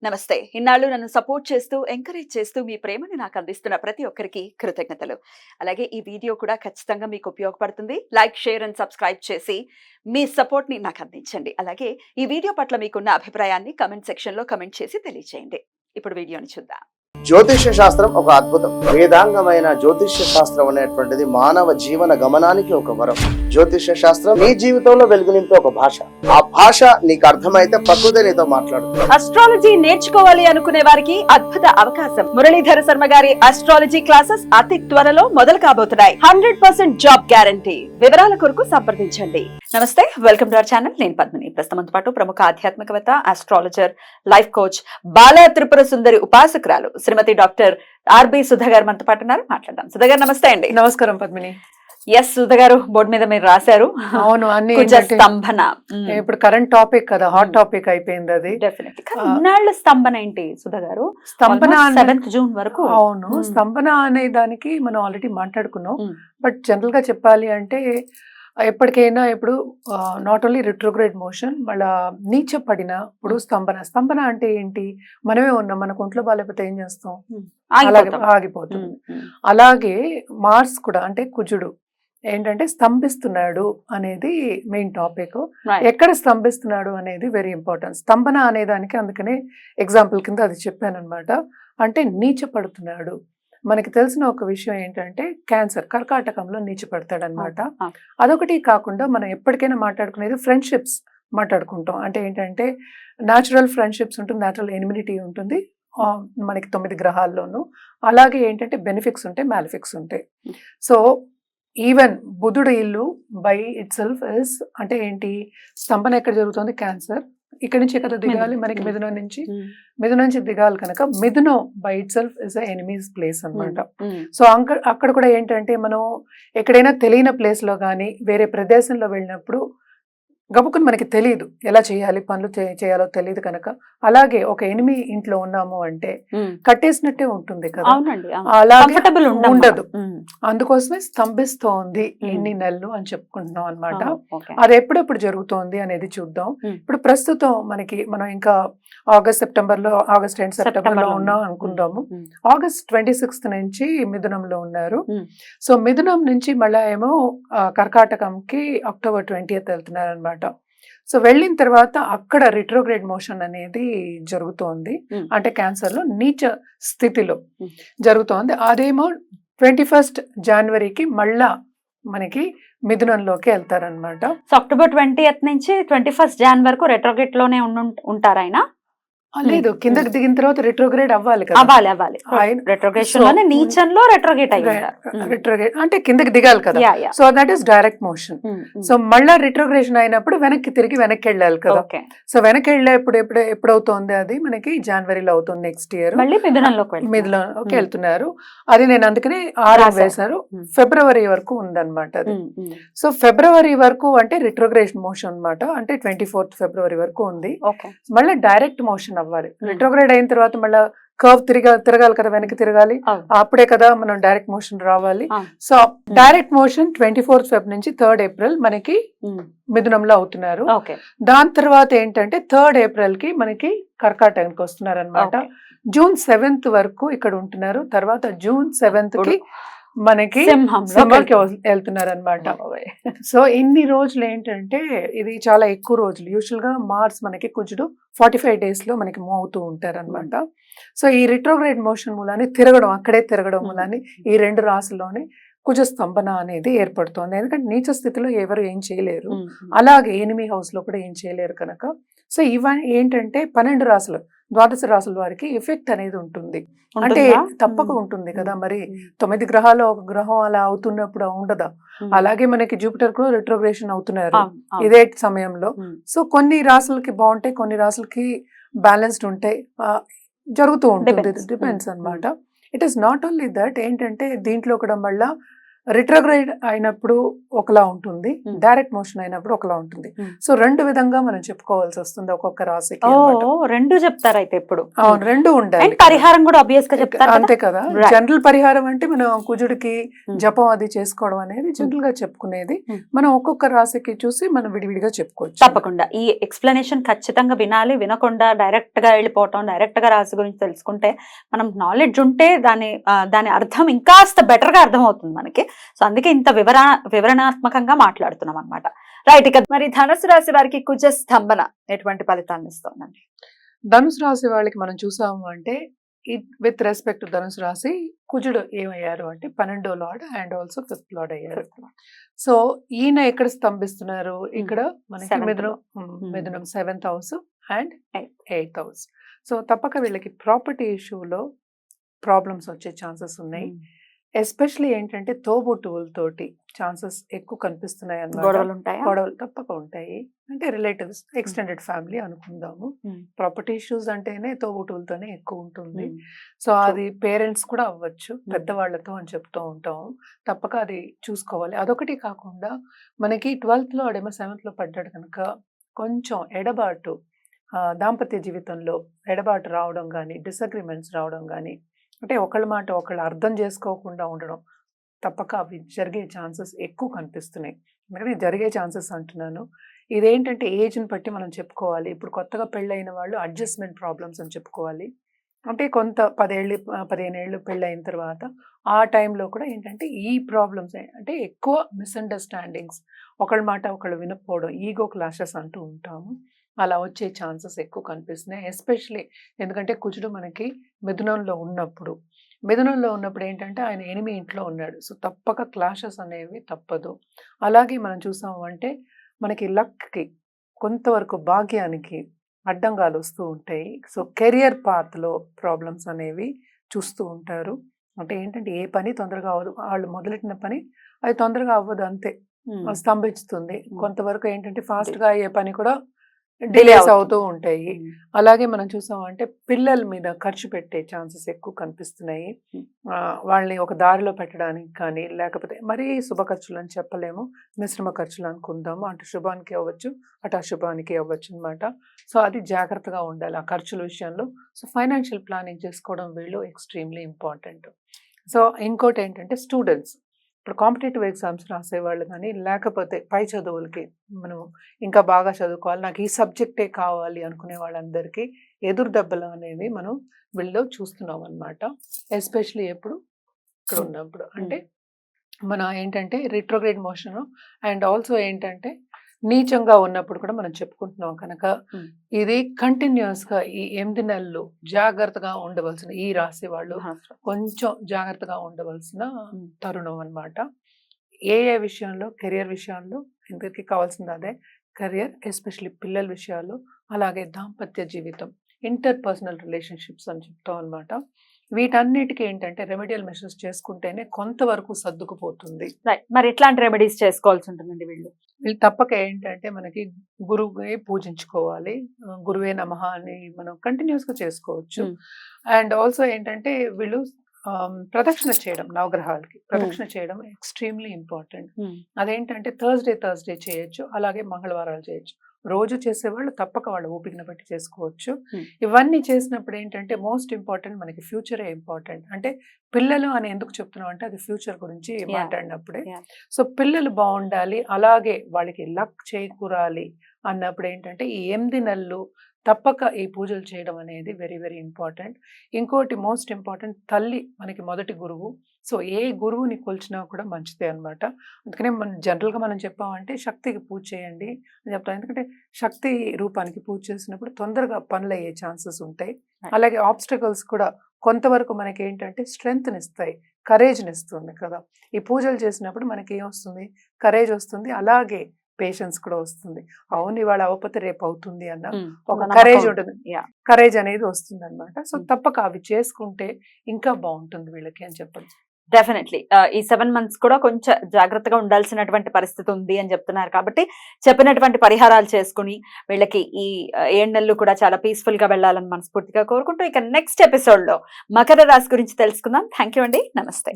నమస్తే. ఇన్నాళ్ళు నన్ను సపోర్ట్ చేస్తూ, ఎంకరేజ్ చేస్తూ మీ ప్రేమని నాకు అందిస్తున్న ప్రతి ఒక్కరికి కృతజ్ఞతలు. అలాగే ఈ వీడియో కూడా ఖచ్చితంగా మీకు ఉపయోగపడుతుంది. లైక్, షేర్ అండ్ సబ్స్క్రైబ్ చేసి మీ సపోర్ట్‌ని నాకు అందించండి. అలాగే ఈ వీడియో పట్ల మీకున్న అభిప్రాయాన్ని కామెంట్ సెక్షన్‌లో కామెంట్ చేసి తెలియజేయండి. ఇప్పుడు వీడియోని చూద్దాం. జ్యోతిష్య శాస్త్రం ఒక అద్భుతం. వేదాంగమైన జ్యోతిష్య శాస్త్రం అనేటువంటిది మానవ జీవన గమనానికి ఒక వరం. జ్యోతిష్య శాస్త్రం నీ జీవితంలో వెలుగునింపే ఒక భాష. ఆ భాష నీకు అర్థమైతే ప్రకృతి నీతో మాట్లాడుతుంది. అస్ట్రాలజీ నేర్చుకోవాలి అనుకునే వారికి అద్భుత అవకాశం. మురళీధర శర్మ గారి అస్ట్రాలజీ క్లాసెస్ అతి త్వరలో మొదలు కాబోతున్నాయి. 100% జాబ్ గ్యారంటీ. వివరాల కొరకు సంప్రదించండి. నమస్తే, వెల్కమ్ టు అవర్ ఛానల్. నేను పద్మిని. ప్రస్తుతంతో పాటు ప్రముఖ ఆధ్యాత్మికవేత్త, ఆస్ట్రాలజర్, లైఫ్ కోచ్, బాల త్రిపుర సుందరి ఉపాసకురాలు శ్రీమతి డాక్టర్ ఆర్బి సుధా గారు మనతో పాటు ఉన్నారు. మాట్లాడదాం. సుధా గారు నమస్తే అండి. నమస్కారం పద్మిని. ఎస్ సుధా గారు, బోర్డు మీద మీరు రాశారు. అవును, అన్ని స్తంభన. ఇప్పుడు కరెంట్ టాపిక్ కదా, హాట్ టాపిక్ అయిపోయింది అది. ఇన్నాళ్ళ స్తంభన ఏంటి సుధా గారు? స్తంభన 7th జూన్ వరకు. అవును, స్తంభన అనే దానికి మనం ఆల్రెడీ మాట్లాడుకున్నాం. బట్ జనరల్ గా చెప్పాలి అంటే ఎప్పటికైనా ఇప్పుడు నాట్ ఓన్లీ రిట్రోగ్రేడ్ మోషన్, మళ్ళా నీచ పడినప్పుడు స్తంభన. స్తంభన అంటే ఏంటి? మనమే ఉన్నాం, మనకు ఒంట్లో బాగాలేకపోతే ఏం చేస్తాం? అలాగే ఆగిపోతుంది. అలాగే మార్స్ కూడా, అంటే కుజుడు ఏంటంటే స్తంభిస్తున్నాడు అనేది మెయిన్ టాపిక్. ఎక్కడ స్తంభిస్తున్నాడు అనేది వెరీ ఇంపార్టెంట్. స్తంభన అనే దానికి అందుకనే ఎగ్జాంపుల్ కింద అది చెప్పాను అనమాట. అంటే నీచ పడుతున్నాడు. మనకి తెలిసిన ఒక విషయం ఏంటంటే క్యాన్సర్, కర్కాటకంలో నీచపడతాడు అనమాట. అదొకటి కాకుండా మనం ఎప్పటికైనా మాట్లాడుకునేది ఫ్రెండ్షిప్స్ మాట్లాడుకుంటాం. అంటే ఏంటంటే న్యాచురల్ ఫ్రెండ్షిప్స్ ఉంటుంది, న్యాచురల్ ఎనిమినిటీ ఉంటుంది మనకి 9 గ్రహాల్లోనూ. అలాగే ఏంటంటే బెనిఫిక్స్ ఉంటాయి, మ్యాలిఫిక్స్ ఉంటాయి. సో ఈవెన్ బుధుడు ఇల్లు బై ఇట్ సెల్ఫ్ ఇస్, అంటే ఏంటి, స్తంభన ఎక్కడ జరుగుతుంది? క్యాన్సర్. ఇక్కడ నుంచి ఎక్కడ దిగాలి? మనకి మిథునం నుంచి దిగాలి కనుక మిథునం by itself is enemy's place అనమాట. సో అక్కడ కూడా ఏంటంటే మనం ఎక్కడైనా తెలియని ప్లేస్ లో కానీ వేరే ప్రదేశంలో వెళ్ళినప్పుడు గబుకుని మనకి తెలియదు ఎలా చేయాలి, పనులు చేయాలో తెలియదు కనుక. అలాగే ఒక ఎనిమి ఇంట్లో ఉన్నాము అంటే కట్టేసినట్టే ఉంటుంది కదా, అలాగే ఉండదు. అందుకోసమే స్తంభిస్తోంది ఎన్ని నెలలు అని చెప్పుకుంటున్నాం అనమాట. అది ఎప్పుడెప్పుడు జరుగుతోంది అనేది చూద్దాం. ఇప్పుడు ప్రస్తుతం మనం ఇంకా ఆగస్ట్ ఎండ్ సెప్టెంబర్ లో ఉన్నాం అనుకుందాము. ఆగస్ట్ 26th నుంచి మిథునంలో ఉన్నారు. సో మిథునం నుంచి మళ్ళా ఏమో కర్కాటకంకి October 20th వెళ్తున్నారు అనమాట. సో వెళ్ళిన తర్వాత అక్కడ రిట్రోగ్రేడ్ మోషన్ అనేది జరుగుతోంది. అంటే క్యాన్సర్ లో నీచ స్థితిలో జరుగుతోంది. అదేమో 21st జనవరికి మళ్ళా మనకి మిథునంలోకి వెళ్తారనమాట. సో October 20th నుంచి 21st Jan వరకు రెట్రోగ్రేడ్ లోనే ఉంటారు ఆయన? లేదు, కిందకి దిగిన తర్వాత రిట్రోగ్రేడ్ అవ్వాలి కదా. అవ్వాలి. రెట్రోగ్రేషన్ లోనే నీచంలో రెట్రోగ్రేడ్ రిట్రోగ్రేడ్ అంటే కిందకి దిగాలి కదా. So that is direct motion. So మళ్ళా రిట్రోగ్రేషన్ అయినప్పుడు వెనక్కి వెళ్ళాలి కదా. సో వెనక్కి ఎప్పుడవుతోంది? అది మనకి జనవరిలో అవుతుంది నెక్స్ట్ ఇయర్. మిథునంలోకి వెళ్తున్నారు. అది నేను అందుకనే 6 వేశారు. ఫిబ్రవరి వరకు ఉందన్నమాట అది. సో ఫిబ్రవరి వరకు అంటే రిట్రోగ్రేషన్ మోషన్ అనమాట. అంటే 24th ఫిబ్రవరి వరకు ఉంది. మళ్ళీ డైరెక్ట్ మోషన్ అవ్వాలి. రిట్రోగ్రేడ్ అయిన తర్వాత మళ్ళీ కర్వ్ తిరగాలి కదా, వెనక్కి తిరగాలి. అప్పుడే కదా మనం డైరెక్ట్ మోషన్ రావాలి. So direct motion 24th Feb నుంచి 3rd April మనకి మిథునంలో అవుతున్నారు. దాని తర్వాత ఏంటంటే 3rd April కి మనకి కర్కాటకానికి వస్తున్నారు అనమాట. June 7th వరకు ఇక్కడ ఉంటున్నారు. తర్వాత June 7th కి మనకి సింహంకి వెళ్తున్నారు అనమాట. సో ఇన్ని రోజులు ఏంటంటే ఇది చాలా ఎక్కువ రోజులు. యూజువల్ గా మార్స్ మనకి కుజుడు 45 days లో మనకి మూవ్ అవుతూ ఉంటారు అనమాట. సో ఈ రిట్రోగ్రేడ్ మోషన్ మూలాన్ని అక్కడే తిరగడం మూలాన్ని ఈ 2 రాశుల్లోనే కుజ స్తంభన అనేది ఏర్పడుతోంది. ఎందుకంటే నీచ స్థితిలో ఎవరు ఏం చేయలేరు, అలాగే ఎనిమి హౌస్ లో కూడా ఏం చేయలేరు కనుక. సో ఇవన్నీ ఏంటంటే 12 రాశులు, 12 రాశుల వారికి ఎఫెక్ట్ అనేది ఉంటుంది. అంటే తప్పక ఉంటుంది కదా. మరి 9 గ్రహాలు ఒక గ్రహం అలా అవుతున్నప్పుడు ఉండదా? అలాగే మనకి జూపిటర్ కూడా రిట్రోగ్రేషన్ అవుతున్నారు ఇదే సమయంలో. సో కొన్ని రాశులకి బాగుంటాయి, కొన్ని రాశులకి బ్యాలెన్స్డ్ ఉంటాయి, జరుగుతూ ఉంటుంది. డిపెండ్స్ అనమాట. It is not only that. ఏంటంటే దీంట్లో కూడా మళ్ళా రిట్రోగ్రేడ్ అయినప్పుడు ఒకలా ఉంటుంది, Hmm. డైరెక్ట్ మోషన్ అయినప్పుడు ఒకలా ఉంటుంది. Hmm. సో 2 విధంగా మనం చెప్పుకోవాల్సి వస్తుంది ఒక్కొక్క రాశికి ఓ అన్నమాట. రెండు చెప్తారు అయితే ఇప్పుడు. అవును, 2 ఉండాలి అండ్ కదా. పరిహారం కూడా ఆబ్వియస్ గా చెప్తారు కదా. అంతే కదా. Right. జనరల్ పరిహారం అంటే మనం కుజుడికి Hmm. జపం అది చేసుకోవడం అనేది జనరల్ గా చెప్పుకునేది. Hmm. మనం ఒక్కొక్క రాశికి చూసి మనం విడివిడిగా చెప్పుకోవచ్చు. తప్పకుండా ఈ ఎక్స్ప్లెనేషన్ ఖచ్చితంగా వినాలి. వినకుండా డైరెక్ట్ గా వెళ్ళిపోవటం, డైరెక్ట్ గా రాశి గురించి తెలుసుకుంటే మనం నాలెడ్జ్ ఉంటే దాని అర్థం ఇంకాస్త బెటర్ గా అర్థం అవుతుంది మనకి. సో అందుకే ఇంత వివరణాత్మకంగా మాట్లాడుతున్నాం అన్నమాట. రైట్. ఇక మరి ధనుసు రాశి వారికి కుజ స్తంభన ఎటువంటి ఫలితాలను ఇస్తుందండి? ధనుసు రాశి వాళ్ళకి మనం చూసాము అంటే విత్ రెస్పెక్ట్ టు ధనుసు రాశి కుజుడు ఏమయ్యారు అంటే 12వ lord and also 5th lord అయ్యారు. సో ఈయన ఎక్కడ స్తంభిస్తున్నారు? ఇక్కడ మనకి Seventh మిథునం 7th house and 8th house. So తప్పక వీళ్ళకి ప్రాపర్టీ ఇష్యూలో ప్రాబ్లమ్స్ వచ్చే ఛాన్సెస్ ఉన్నాయి. ఎస్పెషలీ ఏంటంటే తోబుట్టువులతోటి ఛాన్సెస్ ఎక్కువ కనిపిస్తున్నాయి అన్నమాట. గొడవలు ఉంటాయా? గొడవలు తప్పక ఉంటాయి. అంటే రిలేటివ్స్, ఎక్స్టెండెడ్ ఫ్యామిలీ అనుకుందాము. ప్రాపర్టీ ఇష్యూస్ అంటేనే తోబుట్టువులతోనే ఎక్కువ ఉంటుంది. సో అది పేరెంట్స్ కూడా అవ్వచ్చు, పెద్దవాళ్ళతో అని చెప్తూ ఉంటాం. తప్పక అది చూసుకోవాలి. అదొకటి కాకుండా మనకి 12th లో ఆడేమో 7th లో పడ్డాడు కనుక కొంచెం ఎడబాటు, దాంపత్య జీవితంలో ఎడబాటు రావడం కానీ, డిసగ్రిమెంట్స్ రావడం కానీ, అంటే ఒకళ్ళ మాట ఒకళ్ళు అర్థం చేసుకోకుండా ఉండడం, తప్పక అవి జరిగే ఛాన్సెస్ ఎక్కువ కనిపిస్తున్నాయి. అందుకని జరిగే ఛాన్సెస్ అంటున్నాను. ఇదేంటంటే ఏజ్ని బట్టి మనం చెప్పుకోవాలి. ఇప్పుడు కొత్తగా పెళ్ళైన వాళ్ళు అడ్జస్ట్మెంట్ ప్రాబ్లమ్స్ అని చెప్పుకోవాలి. అంటే కొంత 15 ఏళ్ళు పెళ్ళైన తర్వాత ఆ టైంలో కూడా ఏంటంటే ఈ ప్రాబ్లమ్స్ అంటే ఎక్కువ మిస్అండర్స్టాండింగ్స్, ఒకళ్ళ మాట ఒకళ్ళు వినకపోవడం, ఈగో క్లాషెస్ అంటూ ఉంటాము. అలా వచ్చే ఛాన్సెస్ ఎక్కువ కనిపిస్తున్నాయి. ఎస్పెషలీ ఎందుకంటే కుజుడు మనకి మిథునంలో ఉన్నప్పుడు ఏంటంటే ఆయన 8 ఇంట్లో ఉన్నాడు. సో తప్పక క్లాషెస్ అనేవి తప్పదు. అలాగే మనం చూసాము అంటే మనకి లక్కి కొంతవరకు భాగ్యానికి అడ్డంగాలు వస్తూ ఉంటాయి. సో కెరియర్ పాత్లో ప్రాబ్లమ్స్ అనేవి చూస్తూ ఉంటారు. అంటే ఏంటంటే ఏ పని తొందరగా అవ్వదు, వాళ్ళు మొదలెట్టిన పని అది తొందరగా అవ్వదు, అంతే స్తంభిస్తుంది. కొంతవరకు ఏంటంటే ఫాస్ట్గా అయ్యే పని కూడా డిలేస్ అవుతూ ఉంటాయి. అలాగే మనం చూసామంటే పిల్లల మీద ఖర్చు పెట్టే ఛాన్సెస్ ఎక్కువ కనిపిస్తున్నాయి. వాళ్ళని ఒక దారిలో పెట్టడానికి కానీ, లేకపోతే మరీ శుభ ఖర్చులు అని చెప్పలేము, మిశ్రమ ఖర్చులు అనుకుందాము. అటు శుభానికి అవ్వచ్చు, అటు అశుభానికి అవ్వచ్చు అనమాట. సో అది జాగ్రత్తగా ఉండాలి ఆ ఖర్చుల విషయంలో. సో ఫైనాన్షియల్ ప్లానింగ్ చేసుకోవడం వీళ్ళు ఎక్స్ట్రీమ్లీ ఇంపార్టెంట్. సో ఇంకోటి ఏంటంటే స్టూడెంట్స్, ఇప్పుడు కాంపిటేటివ్ ఎగ్జామ్స్ రాసేవాళ్ళు కానీ, లేకపోతే పై చదువులకి మనం ఇంకా బాగా చదువుకోవాలి, నాకు ఈ సబ్జెక్టే కావాలి అనుకునే వాళ్ళందరికీ ఎదురు దెబ్బలు అనేవి మనం వీళ్ళు చూస్తున్నాం అనమాట. ఎస్పెషలీ ఎప్పుడు ఇక్కడ ఉన్నప్పుడు అంటే మన ఏంటంటే రిట్రోగ్రేడ్ మోషన్ అండ్ ఆల్సో ఏంటంటే నీచంగా ఉన్నప్పుడు కూడా మనం చెప్పుకుంటున్నాం కనుక ఇది కంటిన్యూస్ గా ఈ 8 నెలలు జాగ్రత్తగా ఉండవలసిన, ఈ రాశి వాళ్ళు కొంచెం జాగ్రత్తగా ఉండవలసిన తరుణం అన్నమాట. ఏ విషయంలో, కెరియర్ విషయాల్లో ఇంతకీ కావాల్సింది అదే కెరియర్, ఎస్పెషల్లీ పిల్లల విషయాలు, అలాగే దాంపత్య జీవితం, ఇంటర్ పర్సనల్ రిలేషన్షిప్స్ అని చెప్తాం అనమాట. వీటన్నిటికీ ఏంటంటే రెమెడియల్ మెషర్స్ చేసుకుంటేనే కొంతవరకు సర్దుకుపోతుంది. మరి ఎట్లాంటి రెమెడీస్ చేసుకోవాల్సి ఉంటుందండి వీళ్ళు తప్పక ఏంటంటే మనకి గురువే పూజించుకోవాలి, గురువే నమః అని మనం కంటిన్యూస్ గా చేసుకోవచ్చు. అండ్ ఆల్సో ఏంటంటే వీళ్ళు ప్రదక్షిణ చేయడం, నవగ్రహాలకి ప్రదక్షిణ చేయడం ఎక్స్ట్రీమ్లీ ఇంపార్టెంట్. అదేంటంటే థర్స్డే చేయొచ్చు, అలాగే మంగళవారాలు చేయొచ్చు. రోజు చేసేవాళ్ళు తప్పక వాళ్ళ ఓపికను బట్టి చేసుకోవచ్చు. ఇవన్నీ చేసినప్పుడు ఏంటంటే మోస్ట్ ఇంపార్టెంట్ మనకి ఫ్యూచరే ఇంపార్టెంట్. అంటే పిల్లలు అని ఎందుకు చెప్తున్నాం అంటే అది ఫ్యూచర్ గురించి మాట్లాడినప్పుడే. సో పిల్లలు బాగుండాలి, అలాగే వాళ్ళకి లక్ చేకూరాలి అన్నప్పుడు ఏంటంటే ఈ 8 నెలలు తప్పక ఈ పూజలు చేయడం అనేది వెరీ వెరీ ఇంపార్టెంట్. ఇంకోటి మోస్ట్ ఇంపార్టెంట్, తల్లి మనకి మొదటి గురువు. సో ఏ గురువుని కొలిచినా కూడా మంచిదే అనమాట. అందుకనే మనం చెప్పామంటే శక్తికి పూజ చేయండి అని చెప్తాం. ఎందుకంటే శక్తి రూపానికి పూజ చేసినప్పుడు తొందరగా పనులు అయ్యే ఛాన్సెస్ ఉంటాయి. అలాగే ఆబ్స్టకల్స్ కూడా కొంతవరకు మనకి ఏంటంటే స్ట్రెంగ్త్ని ఇస్తాయి, కరేజ్ని ఇస్తుంది కదా. ఈ పూజలు చేసినప్పుడు మనకి ఏమొస్తుంది, కరేజ్ వస్తుంది, అలాగే పేషెన్స్ కూడా వస్తుంది. అవును ఇవాళ అవ్వకపోతే రేపు అవుతుంది అన్న ఒక కరేజ్ ఉంటుంది, కరేజ్ అనేది వస్తుంది అనమాట. సో తప్పక అవి చేసుకుంటే ఇంకా బాగుంటుంది వీళ్ళకి అని చెప్పచ్చు. డెఫినెట్లీ ఈ 7 months కూడా కొంచెం జాగ్రత్తగా ఉండాల్సినటువంటి పరిస్థితి ఉంది అని చెప్తున్నారు. కాబట్టి చెప్పినటువంటి పరిహారాలు చేసుకుని వీళ్ళకి ఈ 7 నెలలు కూడా చాలా పీస్ఫుల్ గా వెళ్ళాలని మనస్ఫూర్తిగా కోరుకుంటూ ఇక నెక్స్ట్ ఎపిసోడ్ లో మకర రాశి గురించి తెలుసుకుందాం. థ్యాంక్ యూ అండి, నమస్తే.